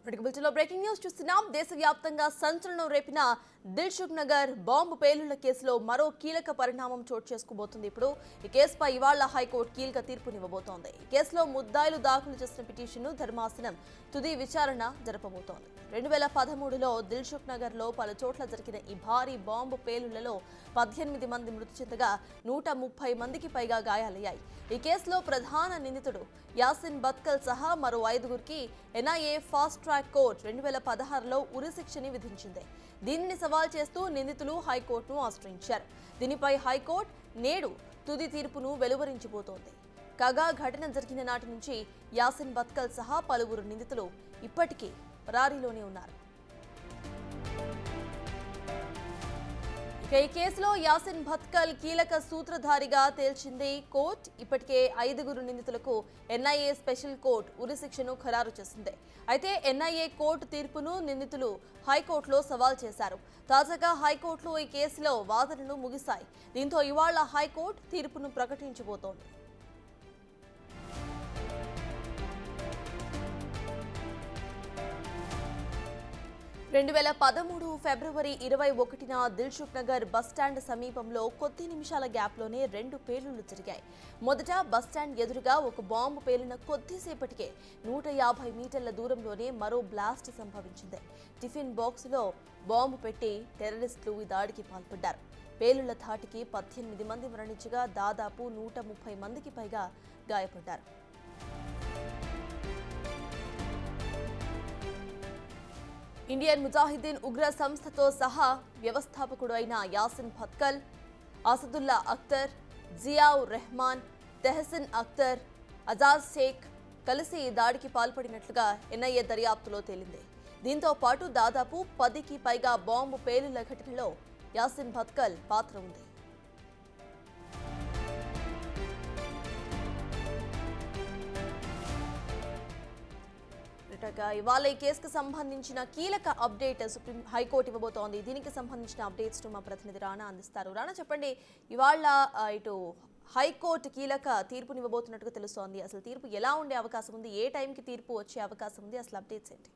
బులెటిన్లో breaking news చూస్తున్నాం. దేశవ్యాప్తంగా సంచలనం రేపిన దిల్సుఖ్ నగర్ బాంబు పేలుళ్ల కేసులో మరో కీలక పరిణామం చోటు చేసుకోబోతుంది. ఇప్పుడు ఈ కేసుపై ఇవాళ హైకోర్టు కీలక తీర్పునివ్వబోతోంది. ఈ కేసులో ముద్దాయిలు దాఖలు చేసిన పిటిషన్ను ధర్మాసనం తుది విచారణ జరపబోతోంది. 2013లో దిల్సుఖ్ నగర్లో పలు చోట్ల జరిగిన ఈ భారీ బాంబు పేలుళ్లలో 18 మంది మృతి చెందగా 130 మందికి పైగా గాయాలయ్యాయి. ఈ కేసులో ప్రధాన నిందితుడు యాసిన్ బత్కల్ సహా మరో 5గురికి ఎన్ఐఏ ఫాస్ట్ ట్రాక్ కోర్టు 2016లో ఉరిశిక్షని విధించింది. దీనిని సవాల్ చేస్తూ నిందితులు హైకోర్టును ఆశ్రయించారు. దీనిపై హైకోర్టు నేడు తుది తీర్పును వెలువరించబోతోంది. కాగా ఘటన జరిగిన నాటి నుంచి యాసిన్ బత్కల్ సహా పలువురు నిందితులు ఇప్పటికీ పరారీలోనే ఉన్నారు. ఈ కేసులో యాసిన్ భత్కల్ కీలక సూత్రధారిగా తేల్చింది కోర్టు. ఇప్పటికే 5గురు నిందితులకు ఎన్ఐఏ స్పెషల్ కోర్టు ఉరిశిక్షను ఖరారు చేసింది. అయితే ఎన్ఐఏ కోర్టు తీర్పును నిందితులు హైకోర్టులో సవాల్ చేశారు. తాజాగా హైకోర్టులో ఈ కేసులో వాదనలు ముగిశాయి. దీంతో ఇవాళ హైకోర్టు తీర్పును ప్రకటించబోతోంది. 2013 ఫిబ్రవరి 21న దిల్సుఖ్ నగర్ బస్టాండ్ సమీపంలో కొద్ది నిమిషాల గ్యాప్లోనే 2 పేలుళ్లు జరిగాయి. మొదట బస్టాండ్ ఎదురుగా ఒక బాంబు పేలిన కొద్దిసేపటికే 150 మీటర్ల దూరంలోనే మరో బ్లాస్ట్ సంభవించింది. టిఫిన్ బాక్సులో బాంబు పెట్టి టెర్రరిస్టులు ఈ దాడికి పాల్పడ్డారు. పేలుళ్ల ధాటికి 18 మంది మరణించగా దాదాపు 130 మందికి పైగా గాయపడ్డారు. ఇండియన్ ముజాహిదీన్ ఉగ్ర సంస్థతో సహా వ్యవస్థాపకుడు అయిన యాసిన్ భత్కల్, అసదుల్లా అఖ్తర్, జియావుర్ రెహమాన్, తెహసిన్ అఖ్తర్, అజాజ్ షేక్ కలిసి దాడికి పాల్పడినట్లుగా ఎన్ఐఏ దర్యాప్తులో తేలింది. దీంతో పాటు దాదాపు 10కి పైగా బాంబు పేలుళ్ల ఘటనలో యాసిన్ భత్కల్ పాత్ర ఉంది. ఇవాళ ఈ కేసుకు సంబంధించిన కీలక అప్డేట్ సుప్రీం హైకోర్టు ఇవ్వబోతోంది. దీనికి సంబంధించిన అప్డేట్స్ మా ప్రతినిధి రాణా అందిస్తారు. రాణా, చెప్పండి, ఇవాళ ఇటు హైకోర్టు కీలక తీర్పునివ్వబోతున్నట్టుగా తెలుస్తోంది. అసలు తీర్పు ఎలా ఉండే అవకాశం ఉంది? ఏ టైంకి తీర్పు వచ్చే అవకాశం ఉంది? అసలు అప్డేట్స్ ఏంటి?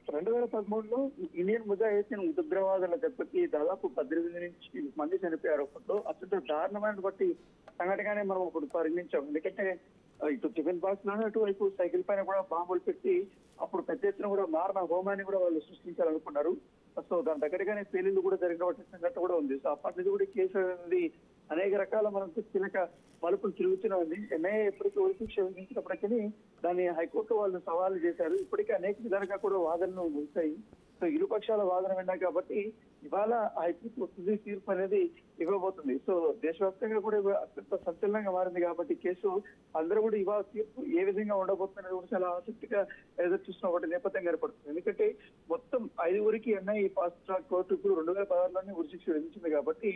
2013లో ఇండియన్ ముజాహిదీన్ ఉగ్రవాదుల దెబ్బకి దాదాపు 18 నుంచి మంది చనిపోయారు. అప్పట్లో అత్యంత దారుణమైన బట్టి సంఘటనగానే మనం ఇప్పుడు పరిగణించాం. ఎందుకంటే ఇటు టిఫిన్ బాక్స్ లోనే అటువైపు సైకిల్ పైన కూడా బాంబులు పెట్టి అప్పుడు పెద్ద ఎత్తున కూడా మారణ హోమాన్ని కూడా వాళ్ళు సృష్టించాలనుకున్నారు. సో దాని దగ్గరగానే పేలుళ్లు కూడా జరిగిన సంఘటన కూడా ఉంది. సో అప్పటి నుంచి కూడా కేసు అనేది అనేక రకాల మనకు కీలక మలుపులు తిరుగుతూనే ఉంది. ఎన్ఐఏ ఎప్పటికీ ఉరిశిక్ష విధించినప్పటికీ దాన్ని హైకోర్టు వాళ్ళు సవాలు చేశారు. ఇప్పటికీ అనేక విధాలుగా కూడా వాదనలు ముగిశాయి. సో ఇరుపక్షాల వాదన విన్నాయి కాబట్టి ఇవాళ హైకోర్టు తుది తీర్పు అనేది ఇవ్వబోతుంది. సో దేశవ్యాప్తంగా కూడా అత్యంత సంచలనంగా మారింది కాబట్టి కేసు అందరూ కూడా ఇవాళ తీర్పు ఏ విధంగా ఉండబోతున్నది కూడా చాలా ఆసక్తిగా ఎదురు చూస్తున్న ఒకటి నేపథ్యం ఏర్పడుతుంది. ఎందుకంటే మొత్తం 5గురికి ఎన్ఐఏ ఫాస్ట్ ట్రాక్ కోర్టు ఇప్పుడు 2016లోనే ఉరిశిక్ష విధించింది కాబట్టి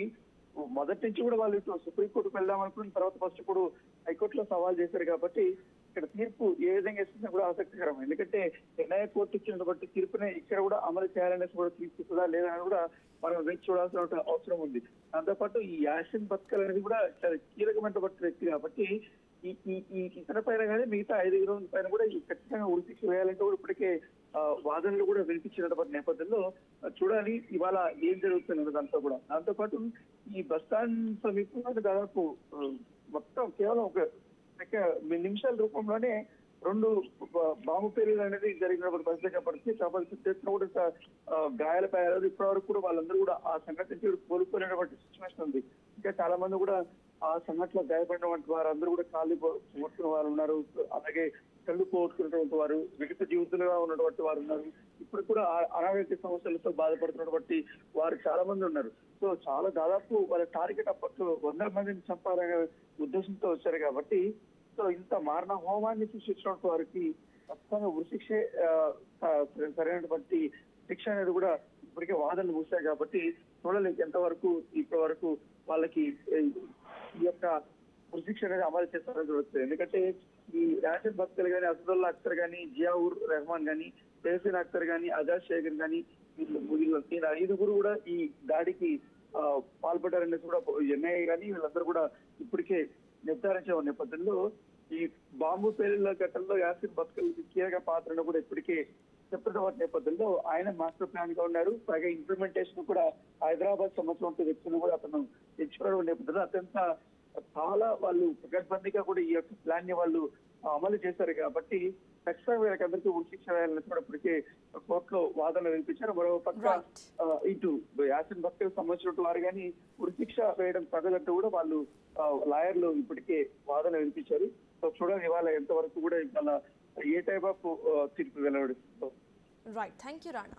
మొదటి నుంచి కూడా వాళ్ళు ఇటు సుప్రీంకోర్టుకు వెళ్దాం అనుకున్న తర్వాత ఫస్ట్ ఇప్పుడు హైకోర్టులో సవాల్ చేశారు కాబట్టి ఇక్కడ తీర్పు ఏ విధంగా ఇస్తుందో కూడా ఆసక్తికరం. ఎందుకంటే ఎన్ఐఏ కోర్టు ఇచ్చినటువంటి తీర్పునే ఇక్కడ కూడా అమలు చేయాలనేసి కూడా తీర్పుదా లేదని కూడా మనం వేచి చూడాల్సిన అవసరం ఉంది. దాంతోపాటు ఈ యాసిన్ భత్కల్ అనేది కూడా చాలా కీలకమైనటువంటి వ్యక్తి కాబట్టి ఈ ఇతర పైన కానీ మిగతా 5 పైన కూడా ఈ ఖచ్చితంగా ఉరిశిక్ష వేయాలంటే కూడా ఇప్పటికే వాదనలు కూడా వినిపించినటువంటి నేపథ్యంలో చూడాలి ఇవాళ ఏం జరుగుతుంది దాంతో పాటు ఈ బస్టాండ్ సమీపంలో దాదాపు మొత్తం కేవలం ఒక నిమిషాల రూపంలోనే 2 బాంబు పేలుళ్లు అనేది జరిగినప్పుడు పరిస్థితి కాబట్టి కూడా గాయాలపయ్యారు. ఇప్పటి వరకు కూడా వాళ్ళందరూ కూడా ఆ సంఘటన కోలుకునేటువంటి సిచ్యువేషన్ ఉంది. ఇంకా చాలా మంది కూడా ఆ సంఘటనలో గాయపడినటువంటి వారందరూ కూడా కాళ్ళు పోగొట్టుకున్న వారు ఉన్నారు. అలాగే కళ్ళు పోగొట్టుకున్నటువంటి వారు, వికట జీవితులుగా ఉన్నటువంటి వారు ఉన్నారు. ఇప్పుడు కూడా అనారోగ్య సమస్యలతో బాధపడుతున్నటువంటి వారు చాలా మంది ఉన్నారు. సో చాలా దాదాపు వాళ్ళ టార్గెట్ అప్పట్లో 100 మందిని చంపాలనే ఉద్దేశంతో వచ్చారు కాబట్టి సో ఇంత మారణ హోమాన్ని సృష్టించినటువంటి వారికి ఖచ్చితంగా ఉరిశిక్షే సరైనటువంటి శిక్ష అనేది కూడా ఇప్పటికే వాదనలు ముగిశాయి కాబట్టి చూడలేదు ఎంతవరకు ఇప్పటి వరకు వాళ్ళకి ఈ యొక్క ఉరిశిక్ష అనేది అమలు చేస్తారని చూడొచ్చు. ఎందుకంటే ఈ యాసిన్ భత్కల్ కానీ, అసదుల్లా అఖ్తర్ కానీ, జియావుర్ రెహమాన్ కానీ, తెహసిన్ అఖ్తర్ కానీ, అజాజ్ షేక్ కానీ వీళ్ళు 5గురు కూడా ఈ దాడికి పాల్పడ్డారనేసి కూడా ఎన్ఐఏ కానీ వీళ్ళందరూ కూడా ఇప్పటికే నిర్ధారించే నేపథ్యంలో ఈ బాంబు పేలుళ్ల ఘటనలో యాసిన్ బతుకల్ కీలక పాత్రను కూడా ఇప్పటికే చెప్తున్న నేపథ్యంలో ఆయన మాస్టర్ ప్లాన్ గా ఉన్నారు. పైగా ఇంప్లిమెంటేషన్ కూడా హైదరాబాద్ సంబంధించిన వ్యక్తులను కూడా అతను ఎంచుకోవడం నేపథ్యంలో అత్యంత చాలా వాళ్ళు పకడ్బందీగా కూడా ఈ యొక్క ప్లాన్ ని వాళ్ళు అమలు చేశారు కాబట్టి ఖచ్చితంగా వీళ్ళకందరికీ ఉరిశిక్ష వేయాలని కూడా ఇప్పటికే కోర్టులో వాదనలు వినిపించారు. మరో పక్క ఇటు యాసిన్ బతుకల్ సంబంధించిన వారు కానీ ఉరిశిక్ష వేయడం తగదంటూ కూడా వాళ్ళు లాయర్లు ఇప్పటికే వాదన వినిపించారు. సో చూడాలి ఇవాళ ఎంతవరకు కూడా ఇవాళ ఏ టైప్ ఆఫ్ తీర్పు వెలువడుతుందో. Right, thank you Rana.